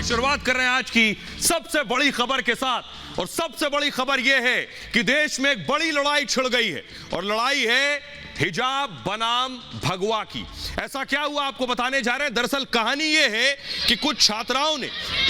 आइए शुरुआत कर रहे हैं आज की सबसे बड़ी खबर के साथ। और सबसे बड़ी खबर यह है कि देश में एक बड़ी लड़ाई छिड़ गई है और लड़ाई है हिजाब बनाम भगवा की। ऐसा क्या हुआ आपको बताने जा रहे हैं। दरअसल कहानी यह है कि कुछ छात्राओं ने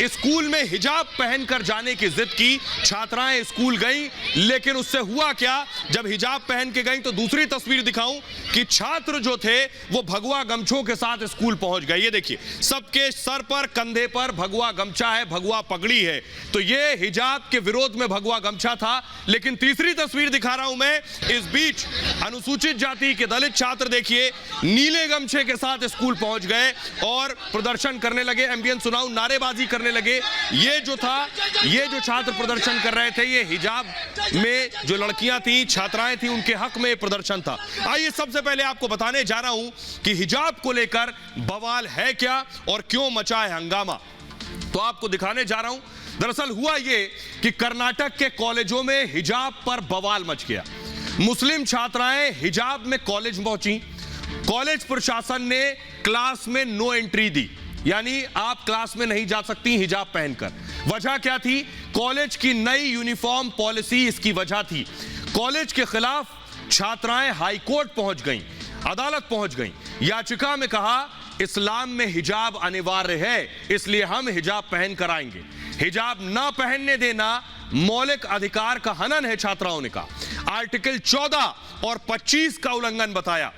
स्कूल में हिजाब पहनकर जाने की जिद की। छात्राएं स्कूल गईं, लेकिन उससे हुआ क्या, जब हिजाब पहन के गईं तो दूसरी तस्वीर दिखाऊं कि छात्र जो थे वो भगवा गमछों के साथ स्कूल पहुंच गए। ये देखिए, सबके सर पर कंधे पर भगवा गमछा है, भगवा पगड़ी है। तो ये हिजाब के विरोध में भगवा गमछा था। लेकिन तीसरी तस्वीर दिखा रहा हूं मैं। इस बीच अनुसूचित जाति के दलित छात्र देखिए नीले गमछे के साथ स्कूल पहुंच गए और प्रदर्शन करने लगे। एम्बियन सुनाऊं, नारेबाजी करने लगे। ये जो छात्र प्रदर्शन कर रहे थे, ये हिजाब में जो लड़कियां थी, छात्राएं थी, उनके हक में प्रदर्शन था। आइए सबसे पहले आपको बताने जा रहा हूं कि हिजाब को लेकर बवाल है क्या और क्यों मचा है हंगामा। तो आपको दिखाने जा रहा हूं। दरअसल हुआ ये कि कर्नाटक के कॉलेजों में हिजाब पर बवाल मच गया। मुस्लिम छात्राएं हिजाब में कॉलेज पहुंची। कॉलेज प्रशासन ने क्लास में नो एंट्री दी, यानी आप क्लास में नहीं जा सकती हिजाब पहनकर। वजह क्या थी? कॉलेज की नई यूनिफॉर्म पॉलिसी इसकी वजह थी। कॉलेज के खिलाफ छात्राएं हाई कोर्ट पहुंच गईं, अदालत पहुंच गईं। याचिका में कहा इस्लाम में हिजाब अनिवार्य है, इसलिए हम हिजाब पहन कर आएंगे। हिजाब ना पहनने देना मौलिक अधिकार का हनन है, छात्राओं ने कहा। आर्टिकल 14 और 25 का उल्लंघन बताया।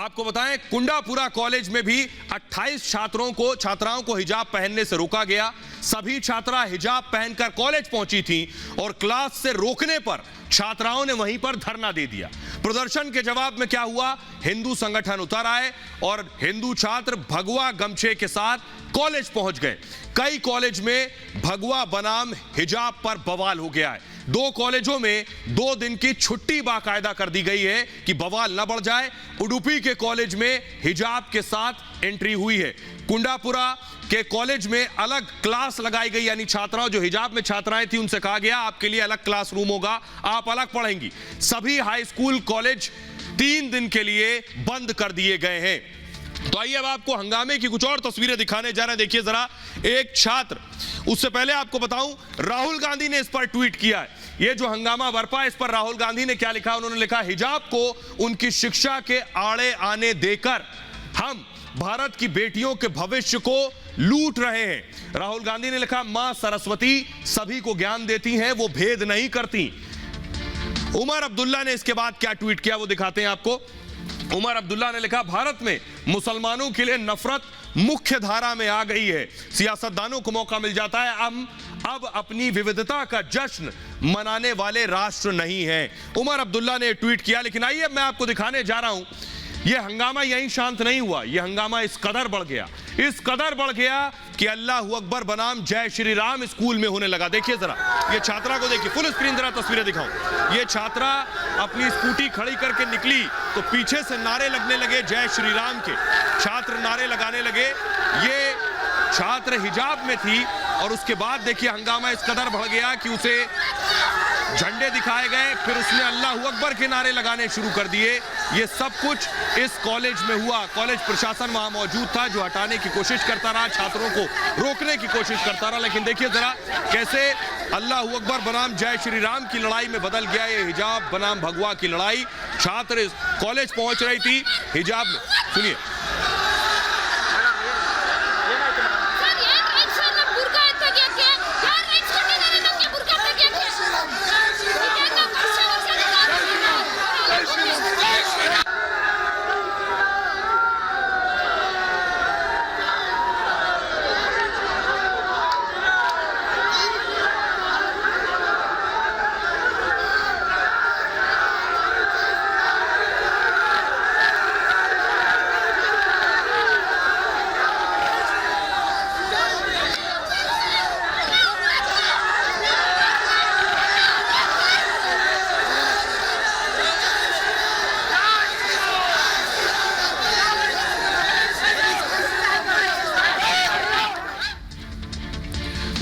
आपको बताएं, कुंडापुरा कॉलेज में भी 28 छात्राओं को हिजाब पहनने से रोका गया। सभी छात्रा हिजाब पहनकर कॉलेज पहुंची थी और क्लास से रोकने पर छात्राओं ने वहीं पर धरना दे दिया। प्रदर्शन के जवाब में क्या हुआ? हिंदू संगठन उतर आए और हिंदू छात्र भगवा गमछे के साथ कॉलेज पहुंच गए। कई कॉलेज में भगवा बनाम हिजाब पर बवाल हो गया है। 2 कॉलेजों में 2 दिन की छुट्टी बाकायदा कर दी गई है कि बवाल न बढ़ जाए। उडुपी के कॉलेज में हिजाब के साथ एंट्री हुई है। कुंडापुरा के कॉलेज में अलग क्लास लगाई गई, यानी छात्राओं जो हिजाब में छात्राएं थी उनसे कहा गया आपके लिए अलग क्लासरूम होगा, आप अलग पढ़ेंगी। सभी हाई स्कूल कॉलेज 3 दिन के लिए बंद कर दिए गए हैं। तो आइए अब आपको हंगामे की कुछ और तस्वीरें दिखाने जा रहे हैं। देखिए जरा, एक छात्र, उससे पहले आपको बताऊं राहुल गांधी ने इस पर ट्वीट किया है। ये जो हंगामा बरपा है, इस पर राहुल गांधी ने क्या लिखा? उन्होंने लिखा हिजाब को उनकी शिक्षा के आड़े आने देकर हम भारत की बेटियों के भविष्य को लूट रहे हैं। राहुल गांधी ने लिखा मां सरस्वती सभी को ज्ञान देती हैं, वो भेद नहीं करती। उमर अब्दुल्ला ने इसके बाद क्या ट्वीट किया वो दिखाते हैं आपको। उमर अब्दुल्ला ने लिखा भारत में मुसलमानों के लिए नफरत मुख्य धारा में आ गई है। सियासतदानों को मौका मिल जाता है, हम अब अपनी विविधता का जश्न मनाने वाले राष्ट्र नहीं हैं। उमर अब्दुल्ला ने ट्वीट किया। लेकिन आइए मैं आपको दिखाने जा रहा हूं, यह हंगामा यहीं शांत नहीं हुआ। यह हंगामा इस कदर बढ़ गया कि अल्लाहू अकबर बनाम जय श्री राम स्कूल में होने लगा। देखिए जरा, ये छात्रा को देखिए, फुल स्क्रीन जरा तस्वीरें दिखाऊं। ये छात्रा अपनी स्कूटी खड़ी करके निकली तो पीछे से नारे लगने लगे जय श्री राम के। छात्र नारे लगाने लगे। ये छात्र हिजाब में थी और उसके बाद देखिए हंगामा इस कदर बढ़ गया कि उसे झंडे दिखाए गए, फिर उसने अल्लाहू अकबर के नारे लगाने शुरू कर दिए। ये सब कुछ इस कॉलेज में हुआ। कॉलेज प्रशासन वहां मौजूद था जो हटाने की कोशिश करता रहा, छात्रों को रोकने की कोशिश करता रहा। लेकिन देखिए जरा कैसे अल्लाहू अकबर बनाम जय श्री राम की लड़ाई में बदल गया ये हिजाब बनाम भगवा की लड़ाई। छात्र कॉलेज पहुंच रही थी हिजाब में। सुनिए,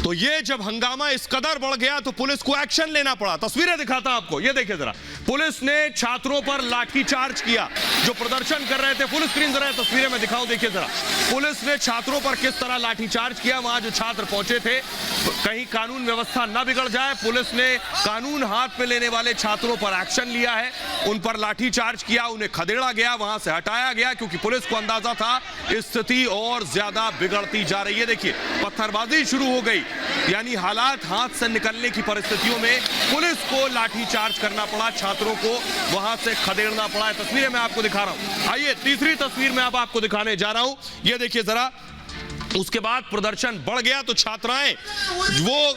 तो ये जब हंगामा इस कदर बढ़ गया तो पुलिस को एक्शन लेना पड़ा। तस्वीरें दिखाता हूं आपको, ये देखिए जरा। पुलिस ने छात्रों पर लाठीचार्ज किया। जो प्रदर्शन कर रहे थे। फुल स्क्रीन जरा तस्वीरें मैं दिखाऊं, देखिए जरा। पुलिस ने छात्रों पर किस तरह लाठीचार्ज किया। वहां जो छात्र पहुंचे थे, कहीं कानून व्यवस्था न बिगड़ जाए, पुलिस ने कानून हाथ में लेने वाले छात्रों पर एक्शन लिया है। उन पर लाठीचार्ज किया, उन्हें खदेड़ा गया, वहां से हटाया गया, क्योंकि पुलिस को अंदाजा था स्थिति और ज्यादा बिगड़ती जा रही है। देखिए, पत्थरबाजी शुरू हो गई, यानी हालात हाथ से निकलने की परिस्थितियों में पुलिस को लाठीचार्ज करना पड़ा, छात्रों को वहां से खदेड़ना पड़ा। तस्वीरें मैं आपको दिखा रहा हूं। आइए तीसरी तस्वीर में अब आपको दिखाने जा रहा हूं, ये देखिए जरा। उसके बाद प्रदर्शन बढ़ गया तो छात्राएं वो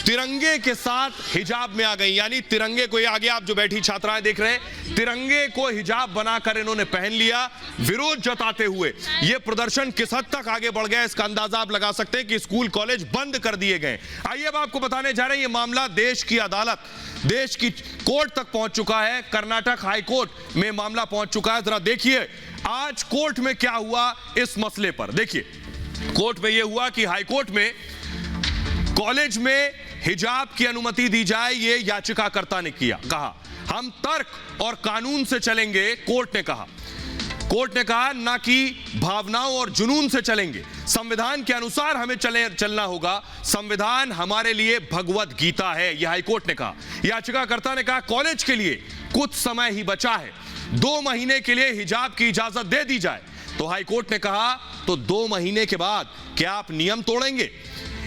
तिरंगे के साथ हिजाब में आ गई, यानी तिरंगे को, ये आगे आप जो बैठी छात्राएं देख रहे हैं, तिरंगे को हिजाब बनाकर इन्होंने पहन लिया, विरोध जताते हुए। ये प्रदर्शन किस हद तक आगे बढ़ गया, इसका अंदाजा आप लगा सकते हैं कि स्कूल कॉलेज बंद कर दिए गए। आइए अब आपको बताने जा रहे हैं, ये मामला देश की अदालत, देश की कोर्ट तक पहुंच चुका है। कर्नाटक हाई कोर्ट में मामला पहुंच चुका है। जरा देखिए आज कोर्ट में क्या हुआ इस मसले पर। देखिए, कोर्ट में यह हुआ कि हाई कोर्ट में कॉलेज में हिजाब की अनुमति दी जाए, यह याचिकाकर्ता ने कहा हम तर्क और कानून से चलेंगे। कोर्ट ने कहा ना कि भावनाओं और जुनून से चलेंगे, संविधान के अनुसार हमें चलना होगा, संविधान हमारे लिए भगवत गीता है, यह हाई कोर्ट ने कहा। याचिकाकर्ता ने कहा कॉलेज के लिए कुछ समय ही बचा है, 2 महीने के लिए हिजाब की इजाजत दे दी जाए। तो हाई कोर्ट ने कहा तो 2 महीने के बाद क्या आप नियम तोड़ेंगे?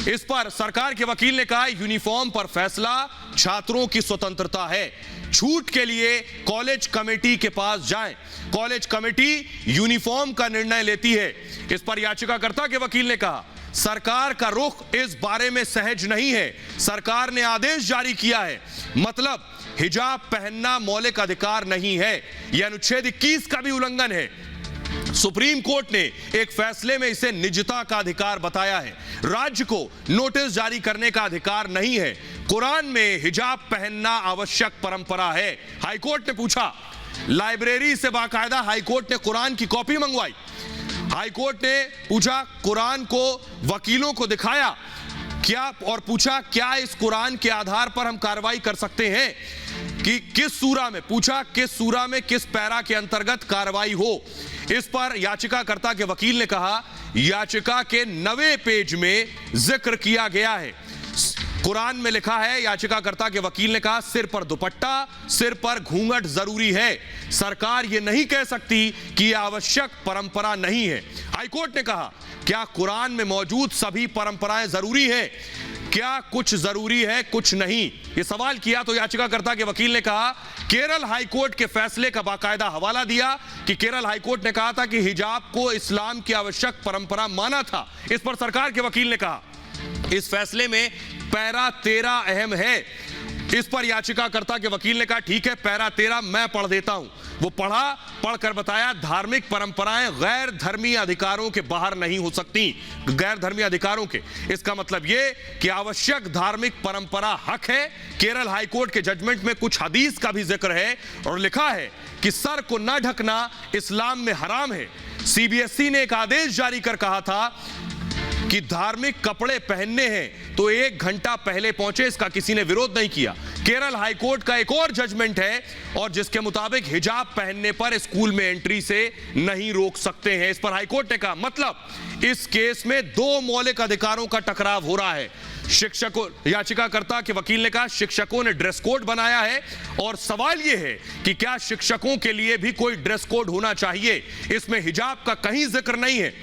इस पर सरकार के वकील ने कहा यूनिफॉर्म पर फैसला छात्रों की स्वतंत्रता है, छूट के लिए कॉलेज कमेटी के पास जाएं, कॉलेज कमेटी यूनिफॉर्म का निर्णय लेती है। इस पर याचिकाकर्ता के वकील ने कहा सरकार का रुख इस बारे में सहज नहीं है, सरकार ने आदेश जारी किया है, मतलब हिजाब पहनना मौलिक अधिकार नहीं है, यह अनुच्छेद 21 का भी उल्लंघन है। सुप्रीम कोर्ट ने एक फैसले में इसे निजता का अधिकार बताया है, राज्य को नोटिस जारी करने का अधिकार नहीं है, कुरान में हिजाब पहनना आवश्यक परंपरा है। हाईकोर्ट ने पूछा, लाइब्रेरी से बाकायदा हाईकोर्ट ने कुरान की कॉपी मंगवाई, हाईकोर्ट ने पूछा कुरान को वकीलों को दिखाया क्या, और पूछा क्या इस कुरान के आधार पर हम कार्रवाई कर सकते हैं कि किस सूरा में, पूछा किस सूरा में किस पैरा के अंतर्गत कार्रवाई हो। इस पर याचिकाकर्ता के वकील ने कहा याचिका के 9वें पेज में जिक्र किया गया है, कुरान में लिखा है, याचिकाकर्ता के वकील ने कहा सिर पर दुपट्टा, सिर पर घूंघट जरूरी है, सरकार यह नहीं कह सकती कि यह आवश्यक परंपरा नहीं है। हाईकोर्ट ने कहा क्या कुरान में मौजूद सभी परंपराएं जरूरी हैं, क्या कुछ जरूरी है कुछ नहीं, यह सवाल किया। तो याचिकाकर्ता के वकील ने कहा केरल हाईकोर्ट के फैसले का बाकायदा हवाला दिया कि केरल हाईकोर्ट ने कहा था कि हिजाब को इस्लाम की आवश्यक परंपरा माना था। इस पर सरकार के वकील ने कहा इस फैसले में पैरा 13 अहम है। इस पर याचिकाकर्ता के वकील ने कहा ठीक है, पैरा 13 मैं पढ़ देता हूं। वो पढ़कर बताया धार्मिक परंपराएं गैर धर्मी अधिकारों के बाहर नहीं हो सकती, गैर धर्मी अधिकारों के, इसका मतलब यह कि आवश्यक धार्मिक परंपरा हक है। केरल हाईकोर्ट के जजमेंट में कुछ हदीस का भी जिक्र है और लिखा है कि सर को न ढकना इस्लाम में हराम है। सीबीएसई ने एक आदेश जारी कर कहा था कि धार्मिक कपड़े पहनने हैं तो 1 घंटा पहले पहुंचे, इसका किसी ने विरोध नहीं किया। केरल हाईकोर्ट का एक और जजमेंट है और जिसके मुताबिक हिजाब पहनने पर स्कूल में एंट्री से नहीं रोक सकते हैं। इस पर हाईकोर्ट ने कहा मतलब इस केस में 2 मौलिक अधिकारों का टकराव हो रहा है। शिक्षकों, याचिकाकर्ता के वकील ने कहा शिक्षकों ने ड्रेस कोड बनाया है और सवाल यह है कि क्या शिक्षकों के लिए भी कोई ड्रेस कोड होना चाहिए, इसमें हिजाब का कहीं जिक्र नहीं है।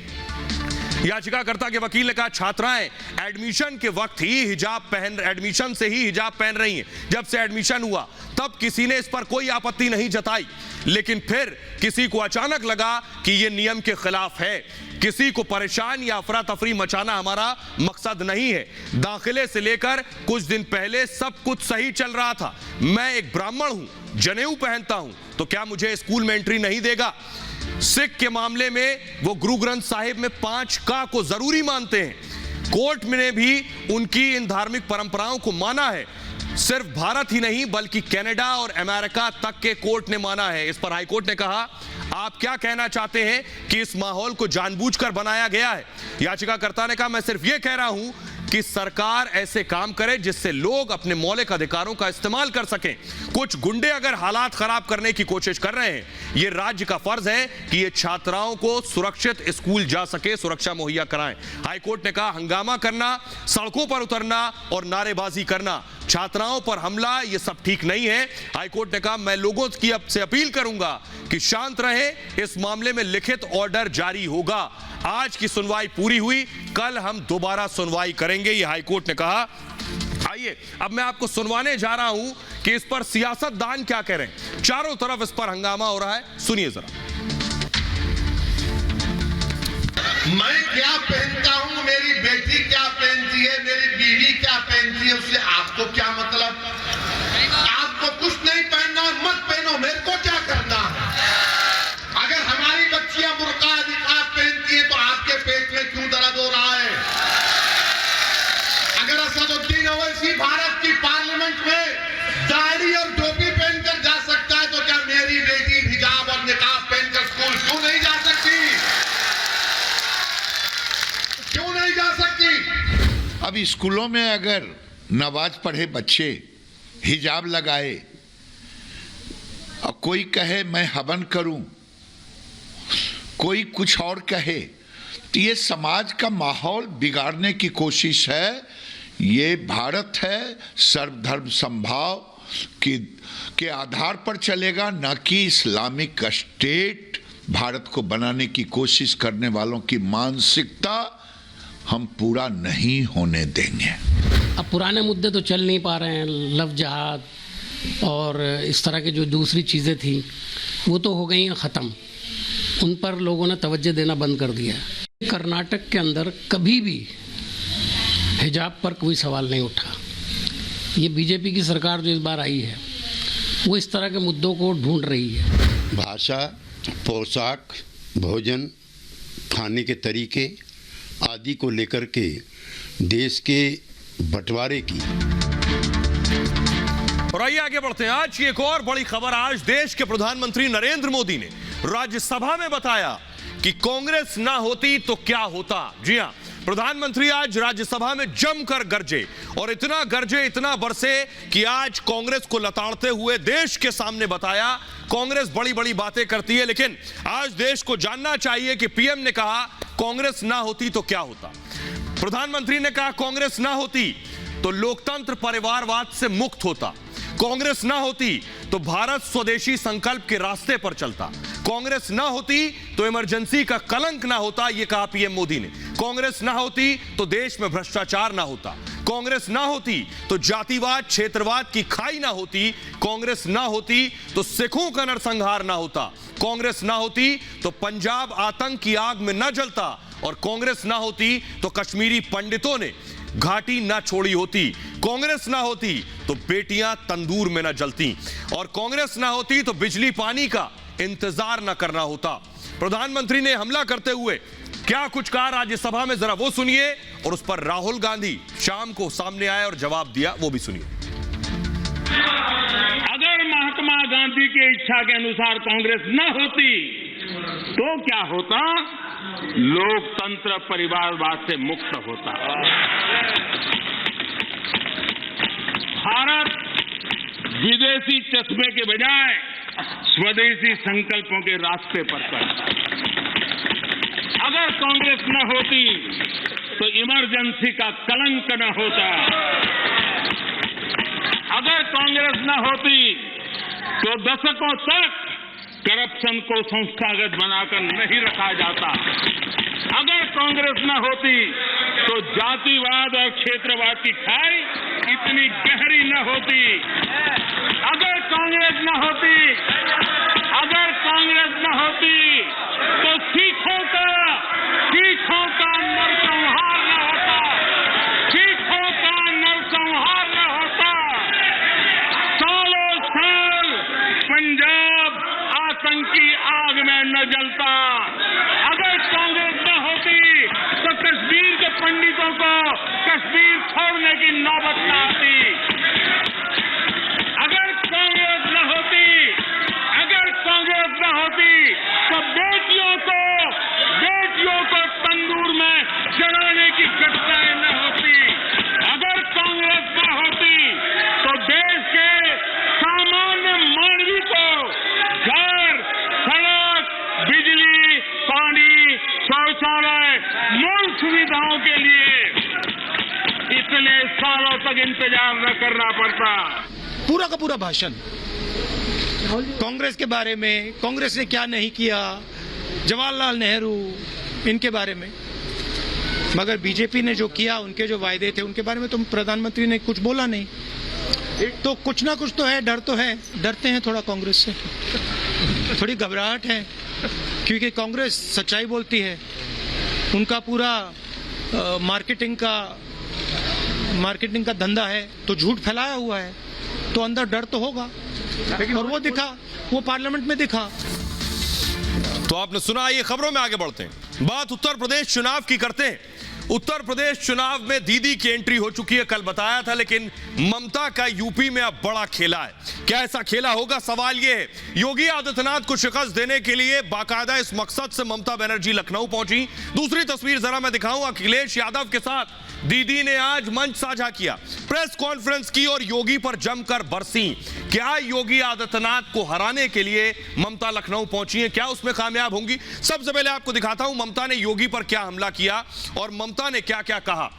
याचिकाकर्ता के वकील ने कहा छात्राएं एडमिशन के वक्त ही एडमिशन से ही हिजाब पहन रही हैं, जब से एडमिशन हुआ तब किसी ने इस पर कोई आपत्ति नहीं जताई, लेकिन फिर किसी को अचानक लगा कि यह नियम के खिलाफ है। किसी को परेशान या अफरा तफरी मचाना हमारा मकसद नहीं है। दाखिले से लेकर कुछ दिन पहले सब कुछ सही चल रहा था, मैं एक ब्राह्मण हूं, जनेऊ पहनता हूं, तो क्या मुझे स्कूल में एंट्री नहीं देगा? सिख के मामले में वो गुरु ग्रंथ साहिब में 5 का को जरूरी मानते हैं, कोर्ट ने भी उनकी इन धार्मिक परंपराओं को माना है। सिर्फ भारत ही नहीं बल्कि कनाडा और अमेरिका तक के कोर्ट ने माना है। इस पर हाईकोर्ट ने कहा आप क्या कहना चाहते हैं कि इस माहौल को जानबूझकर बनाया गया है? याचिकाकर्ता ने कहा मैं सिर्फ यह कह रहा हूं कि सरकार ऐसे काम करे जिससे लोग अपने मौलिक अधिकारों का इस्तेमाल कर सकें। कुछ गुंडे अगर हालात खराब करने की कोशिश कर रहे हैं, यह राज्य का फर्ज है कि ये छात्राओं को सुरक्षित स्कूल जा सके, सुरक्षा मुहैया कराएं। हाईकोर्ट ने कहा हंगामा करना, सड़कों पर उतरना और नारेबाजी करना, छात्राओं पर हमला, ये सब ठीक नहीं है। हाईकोर्ट ने कहा मैं लोगों की से अपील करूंगा कि शांत रहें, इस मामले में लिखित ऑर्डर जारी होगा। आज की सुनवाई पूरी हुई, कल हम दोबारा सुनवाई करेंगे, ये हाईकोर्ट ने कहा। आइए अब मैं आपको सुनवाने जा रहा हूं कि इस पर सियासतदान क्या कह रहे हैं। चारों तरफ इस पर हंगामा हो रहा है, सुनिए जरा। मैं क्या पहनता हूं, मेरी बेटी क्या पहनती है, मेरी बीवी क्या पहनती है, उससे आपको क्या मतलब? आपको कुछ नहीं पहनना, मत पहनो, मेरे को क्या करना है? अगर हमारी बच्चियां बुर्का निकाब पहनती है तो आपके पेट में क्यों दर्द हो रहा है? अगर असदुद्दीन ओवैसी भारत की पार्लियामेंट में दाढ़ी और टोपी पहनकर जा सकता है तो क्या मेरी बेटी हिजाब और निकाब पहनकर स्कूल क्यों नहीं जा सकती? क्यों नहीं जा सकती? अब स्कूलों में अगर नमाज पढ़े बच्चे हिजाब लगाए और कोई कहे मैं हवन करूं, कोई कुछ और कहे, तो ये समाज का माहौल बिगाड़ने की कोशिश है। ये भारत है, सर्वधर्म समभाव के आधार पर चलेगा, न कि इस्लामिक स्टेट भारत को बनाने की कोशिश करने वालों की मानसिकता हम पूरा नहीं होने देंगे। अब पुराने मुद्दे तो चल नहीं पा रहे हैं, लव जिहाद और इस तरह की जो दूसरी चीज़ें थी वो तो हो गई हैं ख़त्म, उन पर लोगों ने तवज्जो देना बंद कर दिया है। कर्नाटक के अंदर कभी भी हिजाब पर कोई सवाल नहीं उठा। ये बीजेपी की सरकार जो इस बार आई है वो इस तरह के मुद्दों को ढूंढ रही है। भाषा, पोशाक, भोजन, खाने के तरीके आदि को लेकर के देश के बंटवारे की। और आइए आगे बढ़ते हैं। आज की एक और बड़ी खबर। आज देश के प्रधानमंत्री नरेंद्र मोदी ने राज्यसभा में बताया कि कांग्रेस ना होती तो क्या होता। जी हां, प्रधानमंत्री आज राज्यसभा में जमकर गरजे और इतना गरजे, इतना बरसे कि आज कांग्रेस को लताड़ते हुए देश के सामने बताया कांग्रेस बड़ी बड़ी बातें करती है, लेकिन आज देश को जानना चाहिए कि पीएम ने कहा कांग्रेस ना होती तो क्या होता। प्रधानमंत्री ने कहा कांग्रेस ना होती तो लोकतंत्र परिवारवाद से मुक्त होता, कांग्रेस ना होती तो भारत स्वदेशी संकल्प के रास्ते पर चलता, कांग्रेस ना होती तो इमरजेंसी का कलंक ना होता, यह कहा पीएम मोदी ने। कांग्रेस ना होती तो देश में भ्रष्टाचार ना होता, कांग्रेस ना होती तो जातिवाद क्षेत्रवाद की खाई ना होती, कांग्रेस ना होती तो सिखों का नरसंहार ना होता, कांग्रेस ना होती तो पंजाब आतंक की आग में न जलता, और कांग्रेस ना होती तो कश्मीरी पंडितों ने घाटी ना छोड़ी होती, कांग्रेस ना होती तो बेटियां तंदूर में ना जलती, और कांग्रेस ना होती तो बिजली पानी का इंतजार ना करना होता। प्रधानमंत्री ने हमला करते हुए क्या कुछ कहा राज्यसभा में, जरा वो सुनिए, और उस पर राहुल गांधी शाम को सामने आए और जवाब दिया, वो भी सुनिए। अगर महात्मा गांधी की इच्छा के अनुसार कांग्रेस न होती तो क्या होता? लोकतंत्र परिवारवाद से मुक्त होता, भारत विदेशी चश्मे के बजाय स्वदेशी संकल्पों के रास्ते पर चलता। अगर कांग्रेस न होती तो इमरजेंसी का कलंक न होता, अगर कांग्रेस न होती तो दशकों तक करप्शन को संस्थागत बनाकर नहीं रखा जाता, अगर कांग्रेस न होती तो जातिवाद और क्षेत्रवाद की खाई इतनी गहरी न होती, अगर कांग्रेस न होती, अगर कांग्रेस न होती तो सिखों का नरसंहार न होता, सिखों का नरसंहार न होता, सालों साल पंजाब आतंकी आग में न जलता, अगर कांग्रेस न होती तो कश्मीर के पंडितों को कश्मीर छोड़ने की नौबत न आती, अगर कांग्रेस न होती, अगर कांग्रेस न होती तो बेटियों को तंदूर में जलाने की घटनाएं न होती, इतने सालों तक इंतजार न करना पड़ता। पूरा का पूरा भाषण कांग्रेस के बारे में, कांग्रेस ने क्या नहीं किया, जवाहरलाल नेहरू इनके बारे में। मगर बीजेपी ने जो किया, उनके जो वायदे थे उनके बारे में तो प्रधानमंत्री ने कुछ बोला नहीं। तो कुछ ना कुछ तो है, डर तो है, डरते हैं थोड़ा कांग्रेस से, थोड़ी घबराहट है, क्योंकि कांग्रेस सच्चाई बोलती है, उनका पूरा मार्केटिंग का धंधा है, तो झूठ फैलाया हुआ है, तो अंदर डर तो होगा। और वो दिखा, वो पार्लियामेंट में दिखा। तो आपने सुना, ये खबरों में आगे बढ़ते हैं। बात उत्तर प्रदेश चुनाव की करते हैं। उत्तर प्रदेश चुनाव में दीदी की एंट्री हो चुकी है, कल बताया था, लेकिन ममता का यूपी में अब बड़ा खेला है। क्या ऐसा खेला होगा? सवाल यह है। योगी आदित्यनाथ को शिकस्त देने के लिए बाकायदा इस मकसद से ममता बनर्जी लखनऊ पहुंची। दूसरी तस्वीर जरा मैं दिखाऊं, अखिलेश यादव के साथ दीदी ने आज मंच साझा किया, प्रेस कॉन्फ्रेंस की और योगी पर जमकर बरसी। क्या योगी आदित्यनाथ को हराने के लिए ममता लखनऊ पहुंची है? क्या उसमें कामयाब होंगी? सबसे पहले आपको दिखाता हूं ममता ने योगी पर क्या हमला किया और ममता ने क्या क्या कहा।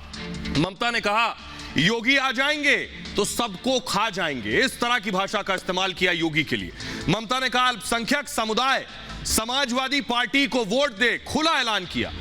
ममता ने कहा, योगी आ जाएंगे तो सबको खा जाएंगे। इस तरह की भाषा का इस्तेमाल किया योगी के लिए। ममता ने कहा, अल्पसंख्यक समुदाय समाजवादी पार्टी को वोट दे, खुला ऐलान किया।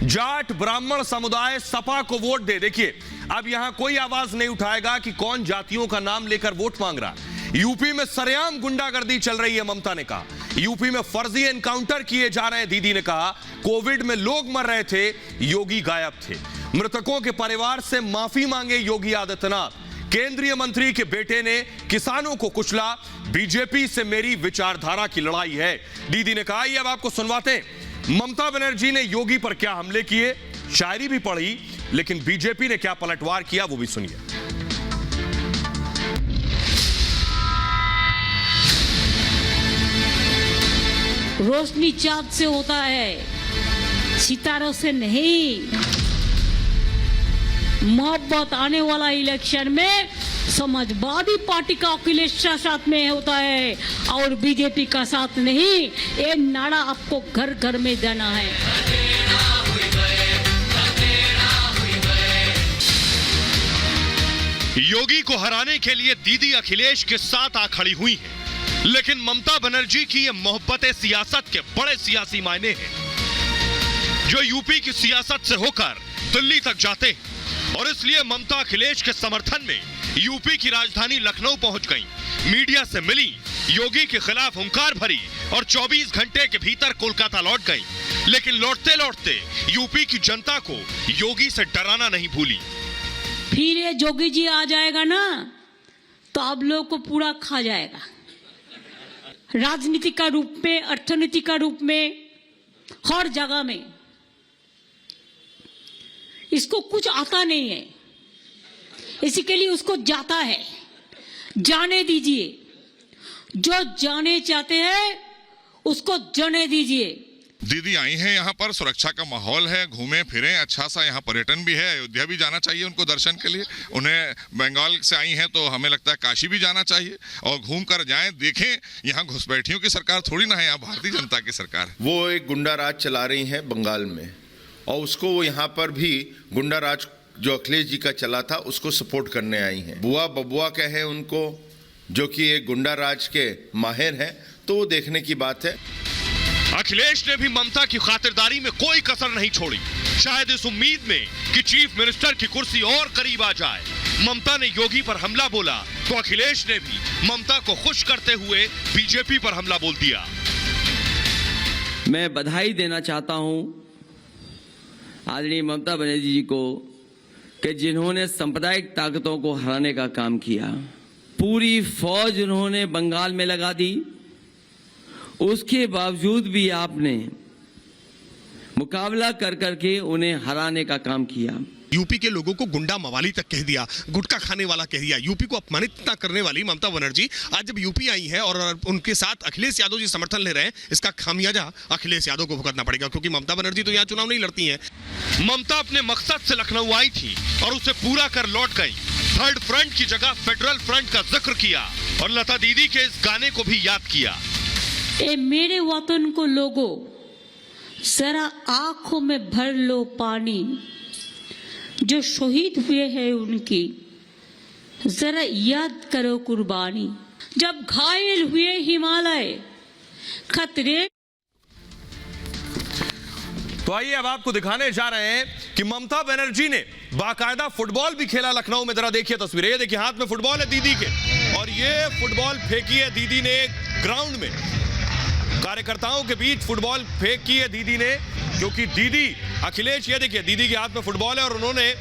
जाट ब्राह्मण समुदाय सपा को वोट दे। देखिए, अब यहां कोई आवाज नहीं उठाएगा कि कौन जातियों का नाम लेकर वोट मांग रहा है। यूपी में सरेआम गुंडागर्दी चल रही है, ममता ने कहा। यूपी में फर्जी एनकाउंटर किए जा रहे हैं, दीदी ने कहा। कोविड में लोग मर रहे थे, योगी गायब थे। मृतकों के परिवार से माफी मांगे योगी आदित्यनाथ। केंद्रीय मंत्री के बेटे ने किसानों को कुचला। बीजेपी से मेरी विचारधारा की लड़ाई है, दीदी ने कहा। ये अब आपको सुनवाते हैं ममता बनर्जी ने योगी पर क्या हमले किए, शायरी भी पढ़ी, लेकिन बीजेपी ने क्या पलटवार किया वो भी सुनिए। रोशनी चांद से होता है, सितारों से नहीं। मोहब्बत आने वाला इलेक्शन में समाजवादी पार्टी का अखिलेश साथ में होता है और बीजेपी का साथ नहीं। ये नारा आपको घर घर में देना है। योगी को हराने के लिए दीदी अखिलेश के साथ आ खड़ी हुई है, लेकिन ममता बनर्जी की ये मोहब्बत सियासत के बड़े सियासी मायने हैं, जो यूपी की सियासत से होकर दिल्ली तक जाते हैं। और इसलिए ममता अखिलेश के समर्थन में यूपी की राजधानी लखनऊ पहुंच गई, मीडिया से मिली, योगी के खिलाफ हुंकार भरी और 24 घंटे के भीतर कोलकाता लौट गई। लेकिन लौटते लौटते यूपी की जनता को योगी से डराना नहीं भूली। फिर ये जोगी जी आ जाएगा ना, तो आप लोग को पूरा खा जाएगा, राजनीति का रूप में, अर्थनीति का रूप में, हर जगह में। इसको कुछ आता नहीं है, इसी के लिए उसको जाता है। जाने दीजिए, जो जाने चाहते हैं उसको जाने दीजिए। दीदी आई हैं यहाँ पर, सुरक्षा का माहौल है, घूमें फिरें, अच्छा सा यहाँ पर्यटन भी है। अयोध्या भी जाना चाहिए उनको दर्शन के लिए। उन्हें बंगाल से आई हैं तो हमें लगता है काशी भी जाना चाहिए और घूम कर जाएं, देखें। यहाँ घुसपैठियों की सरकार थोड़ी ना है, यहाँ भारतीय जनता की सरकार है। वो एक गुंडा राज चला रही हैं बंगाल में, और उसको वो यहाँ पर भी गुंडा राज जो अखिलेश जी का चला था उसको सपोर्ट करने आई हैं। बुआ बबुआ कहे उनको, जो कि एक गुंडा राज के माहिर हैं, तो वो देखने की बात है। अखिलेश ने भी ममता की खातिरदारी में कोई कसर नहीं छोड़ी, शायद इस उम्मीद में कि चीफ मिनिस्टर की कुर्सी और करीब आ जाए। ममता ने योगी पर हमला बोला तो अखिलेश ने भी ममता को खुश करते हुए बीजेपी पर हमला बोल दिया। मैं बधाई देना चाहता हूं आदरणीय ममता बनर्जी जी को कि जिन्होंने सांप्रदायिक ताकतों को हराने का काम किया। पूरी फौज उन्होंने बंगाल में लगा दी, उसके बावजूद भी आपने मुकाबला कर करके उन्हें हराने का काम किया। यूपी के लोगों को गुंडा मवाली तक कह दिया, गुटखा खाने वाला कह दिया। यूपी को अपमानित करने वाली ममता बनर्जी आज जब यूपी आई है और उनके साथ अखिलेश यादव जी समर्थन ले रहे हैं, इसका खामियाजा अखिलेश यादव को भुगतना पड़ेगा, क्योंकि ममता बनर्जी तो यहाँ चुनाव नहीं लड़ती हैं। ममता अपने मकसद से लखनऊ आई थी और उसे पूरा कर लौट गई। थर्ड फ्रंट की जगह फेडरल फ्रंट का जिक्र किया और लता दीदी के इस गाने को भी याद किया। ए मेरे वतन को लोगों, जरा आंखों में भर लो पानी, जो शहीद हुए हैं उनकी जरा याद करो कुर्बानी, जब घायल हुए हिमालय खतरे। तो आइए अब आपको दिखाने जा रहे हैं कि ममता बनर्जी ने बाकायदा फुटबॉल भी खेला लखनऊ में। जरा देखिए तस्वीरें, ये देखिए हाथ में फुटबॉल है दीदी के, और ये फुटबॉल फेंकी है दीदी ने ग्राउंड में, कार्यकर्ताओं के बीच फुटबॉल फेंकी है दीदी ने, क्योंकि दीदी अखिलेश, ये देखिए दीदी के हाथ में फुटबॉल है और उन्होंने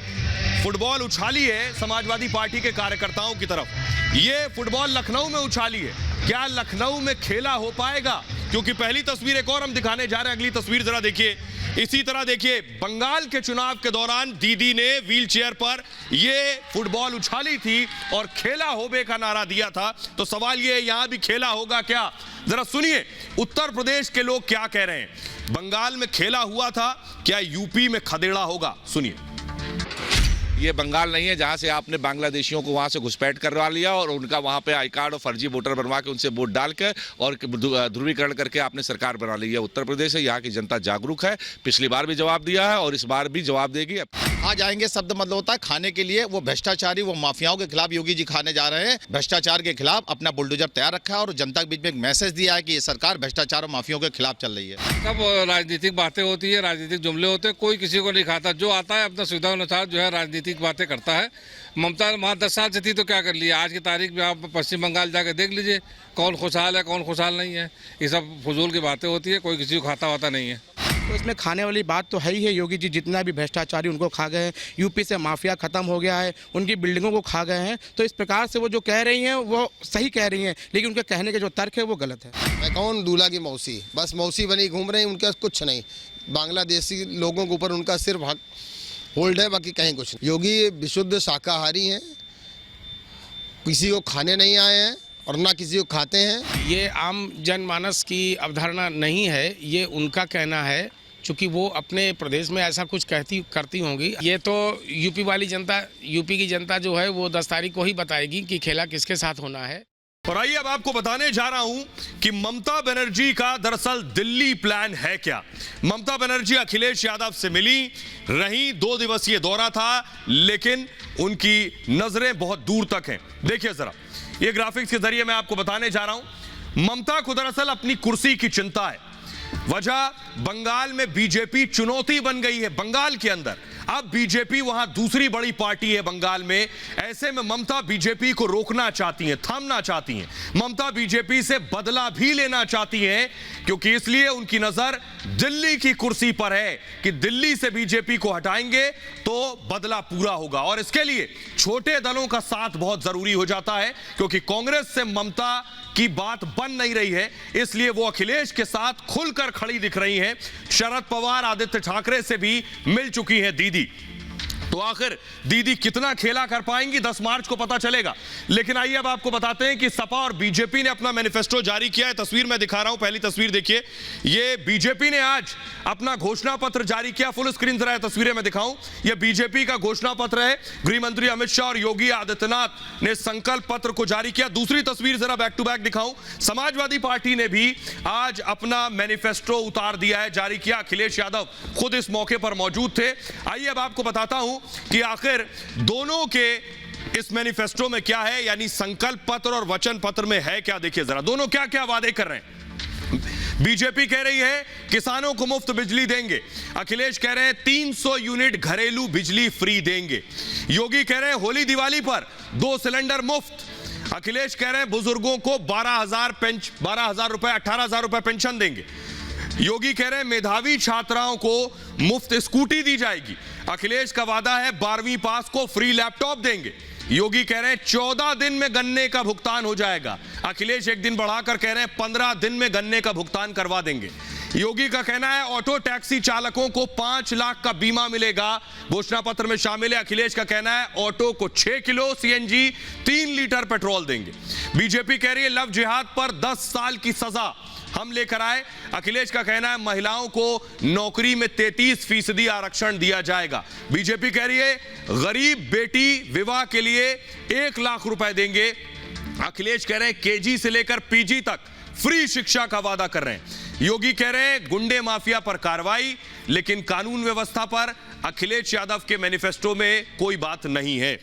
फुटबॉल उछाली है समाजवादी पार्टी के कार्यकर्ताओं की तरफ। ये फुटबॉल लखनऊ में उछाली है, क्या लखनऊ में खेला हो पाएगा? क्योंकि पहली तस्वीर एक और हम दिखाने जा रहे हैं, अगली तस्वीर जरा देखिए। इसी तरह देखिए बंगाल के चुनाव के दौरान दीदी ने व्हीलचेयर पर ये फुटबॉल उछाली थी और खेला होबे का नारा दिया था। तो सवाल ये यहां भी खेला होगा क्या? जरा सुनिए उत्तर प्रदेश के लोग क्या कह रहे हैं। बंगाल में खेला हुआ था, क्या यूपी में खदेड़ा होगा? सुनिए। ये बंगाल नहीं है जहां से आपने बांग्लादेशियों को वहां से घुसपैठ करवा लिया और उनका वहां पे आई कार्ड और फर्जी वोटर बनवा के उनसे वोट डाल के और ध्रुवीकरण करके आपने सरकार बना ली है। उत्तर प्रदेश है, यहाँ की जनता जागरूक है, पिछली बार भी जवाब दिया है और इस बार भी जवाब देगी। आज आएंगे शब्द मतलब होता है खाने के लिए, वो भ्रष्टाचारी, वो माफियाओं के खिलाफ योगी जी खाने जा रहे हैं। भ्रष्टाचार के खिलाफ अपना बुलडोजर तैयार रखा है और जनता के बीच में एक मैसेज दिया है कि ये सरकार भ्रष्टाचार और माफियाओं के खिलाफ चल रही है। सब राजनीतिक बातें होती है, राजनीतिक जुमले होते हैं, कोई किसी को नहीं खाता। जो आता है अपना सुविधा अनुसार जो है राजनीतिक बातें करता है। ममता वहाँ 10 साल से थी तो क्या कर लिया? आज की तारीख में आप पश्चिम बंगाल जाकर देख लीजिए कौन खुशहाल है कौन खुशहाल नहीं है। ये सब फजूल की बातें होती है, कोई किसी को खाता वाता नहीं है। तो इसमें खाने वाली बात तो है ही है। योगी जी जितना भी भ्रष्टाचारी उनको खा गए हैं, यूपी से माफिया खत्म हो गया है, उनकी बिल्डिंगों को खा गए हैं। तो इस प्रकार से वो जो कह रही हैं वो सही कह रही हैं, लेकिन उनके कहने के जो तर्क है वो गलत है। मैं कौन दूल्हा की मौसी, बस मौसी बनी घूम रही, उनका कुछ नहीं। बांग्लादेशी लोगों के ऊपर उनका सिर्फ हक होल्ड है, बाकी कहीं कुछ नहीं। योगी विशुद्ध शाकाहारी हैं, किसी को खाने नहीं आए हैं और ना किसी को खाते हैं। ये आम जनमानस की अवधारणा नहीं है, ये उनका कहना है, चूँकि वो अपने प्रदेश में ऐसा कुछ करती होंगी। ये तो यूपी वाली जनता, यूपी की जनता जो है वो 10 तारीख को ही बताएगी कि खेला किसके साथ होना है। और आइए अब आपको बताने जा रहा हूं कि ममता बनर्जी का दरअसल दिल्ली प्लान है क्या। ममता बनर्जी अखिलेश यादव से मिली रही, 2 दिवसीय दौरा था, लेकिन उनकी नजरें बहुत दूर तक हैं। देखिए जरा ये ग्राफिक्स के जरिए मैं आपको बताने जा रहा हूं। ममता को दरअसल अपनी कुर्सी की चिंता है। वजह बंगाल में बीजेपी चुनौती बन गई है। बंगाल के अंदर अब बीजेपी वहां दूसरी बड़ी पार्टी है बंगाल में। ऐसे में ममता बीजेपी को रोकना चाहती हैं, थामना चाहती हैं। ममता बीजेपी से बदला भी लेना चाहती हैं, क्योंकि इसलिए उनकी नजर दिल्ली की कुर्सी पर है कि दिल्ली से बीजेपी को हटाएंगे तो बदला पूरा होगा। और इसके लिए छोटे दलों का साथ बहुत जरूरी हो जाता है, क्योंकि कांग्रेस से ममता की बात बन नहीं रही है, इसलिए वो अखिलेश के साथ खुलकर खड़ी दिख रही हैं। शरद पवार, आदित्य ठाकरे से भी मिल चुकी हैं दीदी। तो आखिर दीदी कितना खेला कर पाएंगी 10 मार्च को पता चलेगा। लेकिन आइए अब आपको बताते हैं कि सपा और बीजेपी ने अपना मैनिफेस्टो जारी किया है। तस्वीर मैं दिखा रहा हूं, पहली तस्वीर देखिए। ये बीजेपी ने आज अपना घोषणा पत्र जारी किया। फुल स्क्रीन जरा तस्वीरें मैं दिखाऊं। यह बीजेपी का घोषणा पत्र है। गृह मंत्री अमित शाह और योगी आदित्यनाथ ने संकल्प पत्र को जारी किया। दूसरी तस्वीर जरा बैक टू बैक दिखाऊं। समाजवादी पार्टी ने भी आज अपना मैनिफेस्टो उतार दिया है, जारी किया। अखिलेश यादव खुद इस मौके पर मौजूद थे। आइए अब आपको बताता हूं कि आखिर दोनों के इस मैनिफेस्टो में क्या है, यानी संकल्प पत्र और वचन पत्र में है क्या। देखिए जरा दोनों क्या क्या वादे कर रहे हैं। बीजेपी कह रही है किसानों को मुफ्त बिजली देंगे। अखिलेश कह रहे हैं 300 यूनिट घरेलू बिजली फ्री देंगे। योगी कह रहे हैं होली दिवाली पर 2 सिलेंडर मुफ्त। अखिलेश कह रहे हैं बुजुर्गों को 12,000 रुपए, 18,000 रुपए पेंशन देंगे। योगी कह रहे हैं मेधावी छात्राओं को मुफ्त स्कूटी दी जाएगी। अखिलेश का वादा है 12वीं पास को फ्री लैपटॉप देंगे। योगी कह रहे हैं 14 दिन में गन्ने का भुगतान हो जाएगा। अखिलेश एक दिन बढ़ाकर कह रहे हैं 15 दिन में गन्ने का भुगतान करवा देंगे। योगी का कहना है ऑटो टैक्सी चालकों को 5 लाख का बीमा मिलेगा, घोषणा पत्र में शामिल है। अखिलेश का कहना है ऑटो को 6 किलो सीएनजी, 3 लीटर पेट्रोल देंगे। बीजेपी कह रही है लव जिहाद पर 10 साल की सजा हम लेकर आए। अखिलेश का कहना है महिलाओं को नौकरी में 33% आरक्षण दिया जाएगा। बीजेपी कह रही है गरीब बेटी विवाह के लिए 1 लाख रुपए देंगे। अखिलेश कह रहे हैं केजी से लेकर पीजी तक फ्री शिक्षा का वादा कर रहे हैं। योगी कह रहे हैं गुंडे माफिया पर कार्रवाई, लेकिन कानून व्यवस्था पर अखिलेश यादव के मैनिफेस्टो में कोई बात नहीं है।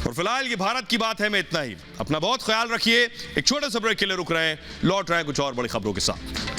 और फिलहाल ये भारत की बात है में इतना ही। अपना बहुत ख्याल रखिए। एक छोटे से ब्रेक के लिए रुक रहे हैं, लौट रहे हैं कुछ और बड़ी खबरों के साथ।